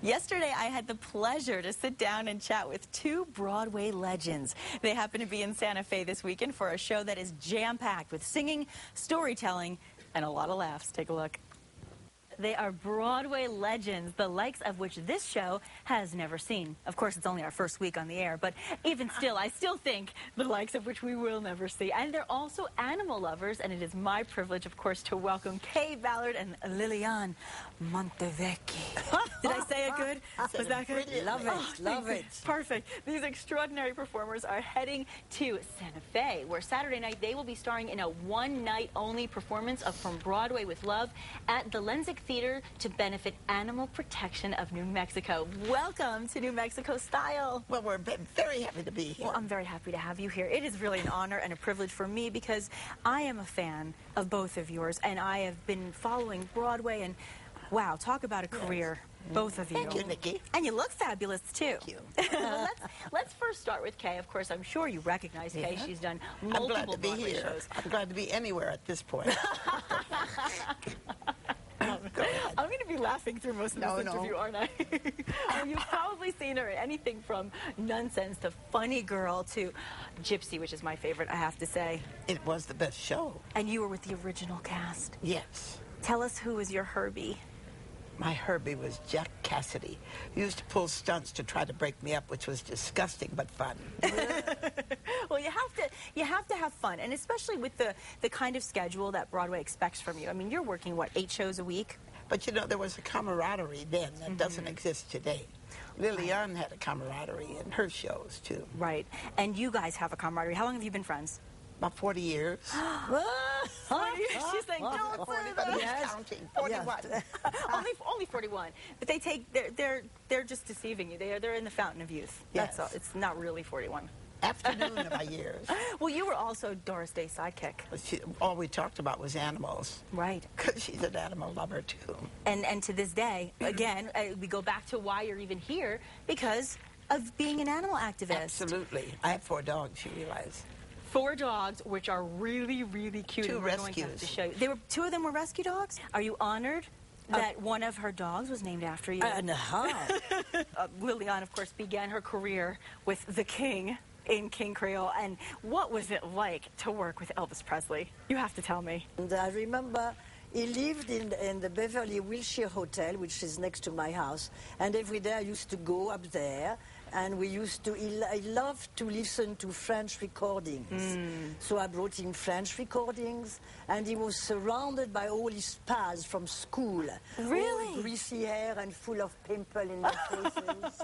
Yesterday, I had the pleasure to sit down and chat with two Broadway legends. They happen to be in Santa Fe this weekend for a show that is jam-packed with singing, storytelling, and a lot of laughs. Take a look. They are Broadway legends, the likes of which this show has never seen. Of course, it's only our first week on the air, but even still, I still think the likes of which we will never see. And they're also animal lovers, and it is my privilege, of course, to welcome Kaye Ballard and Liliane Montevecchi. Did I say it good? Was that good? Love it, love it. Perfect. These extraordinary performers are heading to Santa Fe, where Saturday night they will be starring in a one-night-only performance of From Broadway with Love at the Lensic Theater to benefit animal protection of New Mexico. Welcome to New Mexico Style. Well, we're very happy to be here. Well, I'm very happy to have you here. It is really an honor and a privilege for me because I am a fan of both of yours, and I have been following Broadway, and wow, talk about a career. Yes. Both of you. Thank you, Nikki. And you look fabulous, too. Thank you. let's first start with Kaye. Of course, I'm sure you recognize Kaye. She's done multiple I'm glad to be Broadway here. shows. I'm glad to be anywhere at this point. I'm going to be laughing through most of this interview, aren't I? Well, you've probably seen her in anything from Nonsense to Funny Girl to Gypsy, which is my favorite, I have to say. It was the best show. And you were with the original cast. Yes. Tell us, who was your Herbie? My Herbie was Jack Cassidy. He used to pull stunts to try to break me up, which was disgusting but fun. Well, you have to have fun, and especially with the kind of schedule that Broadway expects from you. I mean, you're working, what, 8 shows a week? But, you know, there was a camaraderie then that doesn't exist today. Liliane had a camaraderie in her shows, too. Right. And you guys have a camaraderie. How long have you been friends? About 40 years. 40 years? She's saying, don't say that. Yes. Counting. 41. Yes. only 41. But they're just deceiving you. They're in the fountain of youth. Yes. That's all. It's not really 41. Afternoon of my years. Well, you were also Doris Day's sidekick. All we talked about was animals. Right. Because she's an animal lover, too. And to this day, again, we go back to why you're even here, because of being an animal activist. Absolutely. I have 4 dogs, you realize. 4 dogs, which are really, really cute. 2 and we're going to have to show you. 2 of them were rescue dogs? Are you honored that one of her dogs was named after you? Liliane, of course, began her career with the King in King Creole. And what was it like to work with Elvis Presley? You have to tell me. And I remember he lived in the Beverly Wilshire Hotel, which is next to my house. And every day I used to go up there. And we used to, I loved to listen to French recordings. So I brought him French recordings, and he was surrounded by all his pals from school. Really? All greasy hair and full of pimples in their faces.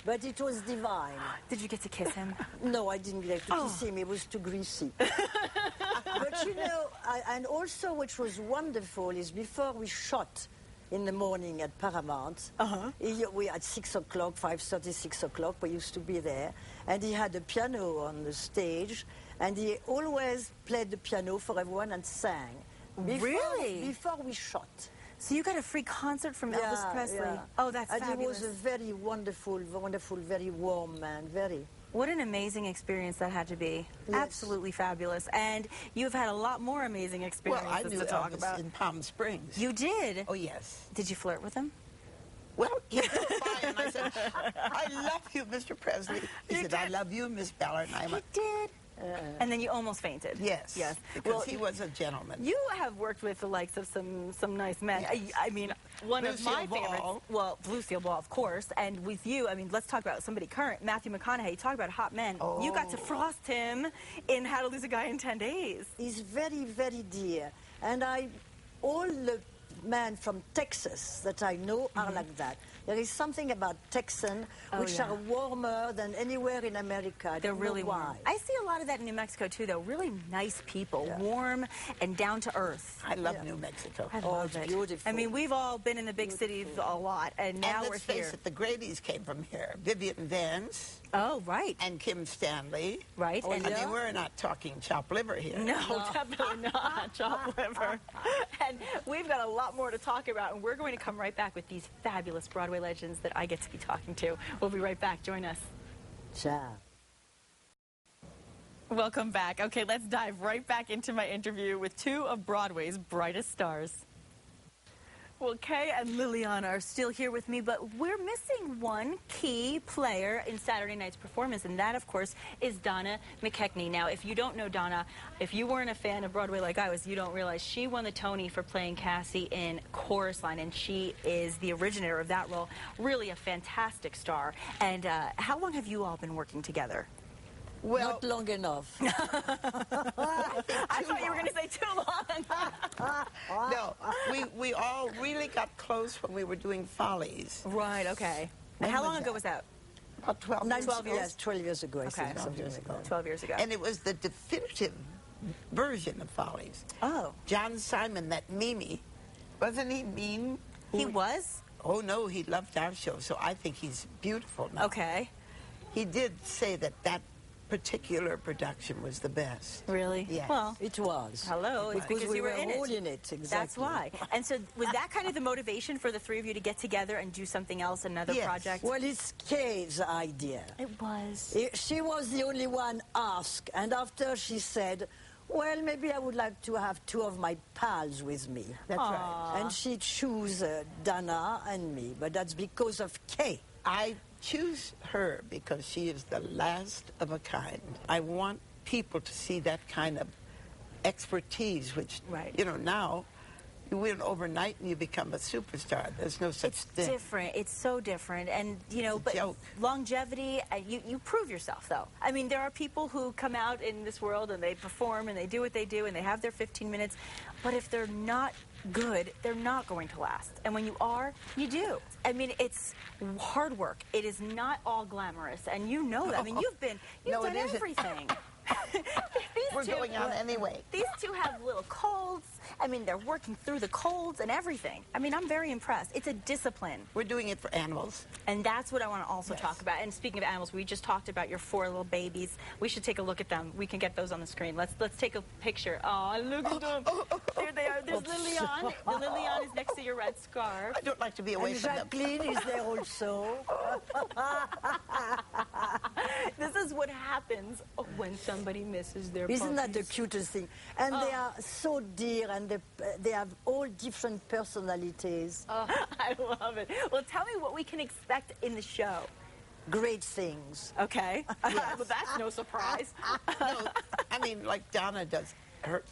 But it was divine. Did you get to kiss him? No, I didn't get to kiss him. He was too greasy. But you know, and also which was wonderful is before we shot in the morning at Paramount. We at 6 o'clock, 5:30, 6 o'clock, we used to be there. And he had a piano on the stage, and he always played the piano for everyone and sang. Really? Before we shot. So you got a free concert from Elvis Presley? Yeah. Oh, that's and fabulous. he was a very wonderful, wonderful, very warm man, very. What an amazing experience that had to be. Yes. Absolutely fabulous. And you've had a lot more amazing experiences Well, I knew to talk Elvis about. in Palm Springs. You did? Oh, yes. Did you flirt with him? Well, he drove by and I said, I love you, Mr. Presley. He said, I love you, Miss Ballard. And I went, did. And then you almost fainted. yes. Yes. Because he was a gentleman. You have worked with the likes of some nice men. Yes. I mean, one of my Lucille favorites. Ball. Well, Lucille Ball, of course. And with you, I mean, let's talk about somebody current. Matthew McConaughey. Talk about hot men. You got to frost him in How to Lose a Guy in 10 Days. He's very, very dear. And all the men from Texas that I know are like that. There is something about Texans which are warmer than anywhere in America. They're really why. warm. I see a lot of that in New Mexico, too, though. Really nice people, warm and down to earth. I love New Mexico. I love it. Beautiful. I mean, we've all been in the big cities a lot, and now and we're let's face here. it, the Grady's came from here. Vivian Vance Oh, right. and Kim Stanley. Right. Oh, and I mean, we're not talking chopped liver here. No, definitely not chopped liver. And we've got a lot more to talk about, and we're going to come right back with these fabulous Broadway legends that I get to be talking to. We'll be right back. Join us. Ciao. Welcome back. Okay, let's dive right back into my interview with 2 of Broadway's brightest stars. Well, Kaye and Liliane are still here with me, but we're missing one key player in Saturday night's performance, and that, of course, is Donna Mckechnie. Now, if you don't know Donna, if you weren't a fan of Broadway like I was, you don't realize she won the Tony for playing Cassie in Chorus Line, and she is the originator of that role. Really a fantastic star. And how long have you all been working together? Well, Not long enough. I thought you were going to say too long. no, we all really got close when we were doing Follies. Right, okay. And When how was long ago that? was that? About 12 years 12 ago. years, 12 years ago, I Okay. think. 12 years ago. 12 years ago. And it was the definitive version of Follies. Oh. John Simon, that Mimi, wasn't he mean? He was? Oh, no, he loved our show, so I think he's beautiful now. Okay. He did say that that particular production was the best. Really? Yes. Well, It was. hello. It's Because because we you were were in all it. in it, exactly. That's why. And so was that kind of the motivation for the three of you to get together and do something else, another Yes. project? Well, it's Kaye's idea. It was. She was the only one asked, and after she said, well, maybe I would like to have two of my pals with me. That's right. And she chose Donna and me, but that's because of Kaye. I choose her because she is the last of a kind. I want people to see that kind of expertise, which, Right. you know, now you win overnight and you become a superstar. There's no such It's thing. different. It's so different. And, you know, It's a but joke. longevity, you prove yourself, though. I mean, there are people who come out in this world and they perform and they do what they do and they have their 15 minutes. But if they're not good, they're not going to last. And when you are, you do. I mean, it's hard work. It is not all glamorous. And you know that. I mean, you've No, done it isn't. everything. We're going out anyway. These two have little colds. I mean, they're working through the colds and everything. I mean, I'm very impressed. It's a discipline. We're doing it for animals. And that's what I want to also Yes. talk about. And speaking of animals, we just talked about your 4 little babies. We should take a look at them. We can get those on the screen. Let's take a picture. Oh, look at them. There they are. There's Liliane. The Liliane is next to your red scarf. I don't like to be away And from them. Jacqueline is there also. This is what happens when somebody misses their Isn't that the puppies. cutest thing? And they are so dear, and they have all different personalities. Oh, I love it. Well, tell me what we can expect in the show. Great things. Okay. Well, that's no surprise. No, I mean, like Donna does her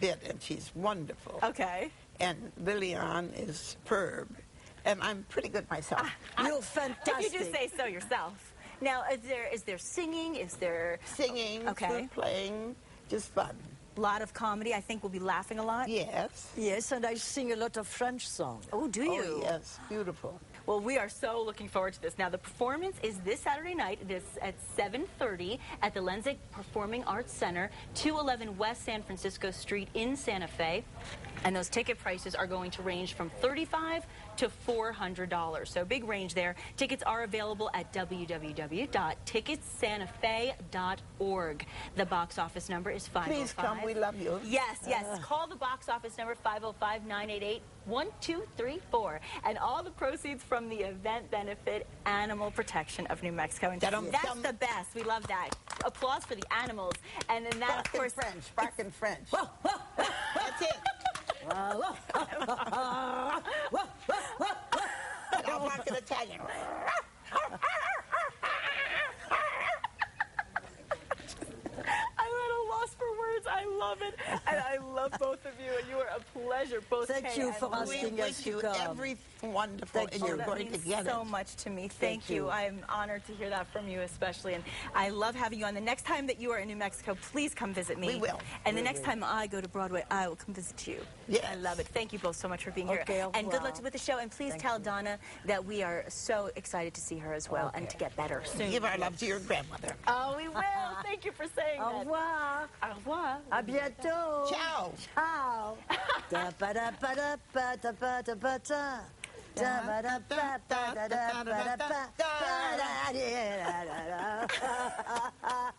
bit, and she's wonderful. Okay. And Liliane is superb. And I'm pretty good myself. You're If fantastic. you do say so yourself. Now, is there singing? Is there Singing, Okay. flute playing, just fun. a lot of comedy? I think we'll be laughing a lot. Yes. Yes, and I sing a lot of French songs. Oh, do you? Oh, yes. Beautiful. Well, we are so looking forward to this. Now, the performance is this Saturday night. It is at 7:30 at the Lenzic Performing Arts Center, 211 West San Francisco Street in Santa Fe. And those ticket prices are going to range from $35 to $400. So big range there. Tickets are available at www.ticketsantafe.org. The box office number is 505. Please come. We love you. Yes, yes. Call the box office number 505-988-1234. And all the proceeds from the event benefit Animal Protection of New Mexico. And Dum, that's dum. the best. We love that. Applause for the animals. And then that, of Spark in course, French. Spark in French. That's it. And I'll bark in Italian. I'm at a loss for words. I love it. And I love both of you. And you are a pleasure. Both Thank Kaye you and for Liliane. We asking us wish to you come. every wonderful, Thank and you. you're That going to means get so it. much to me. Thank Thank you. you. I'm honored to hear that from you, especially. And I love having you on. The next time that you are in New Mexico, please come visit me. We will. And the next time I go to Broadway, I will come visit you. Yes. I love it. Thank you both so much for being Okay, here. au And good luck revoir. with the show. And please Thank tell you. Donna that we are so excited to see her as well and to get better soon. Give our love to your grandmother. Oh, we will. Thank you for saying Au that. revoir. Au revoir. À bientôt. Ciao. Ciao. Da-ba-da-ba-da-ba-da-ba-da-ba-da. Da-ba-da-ba-ba-da-da-ba-da-ba. Da-da-da-da-da-da.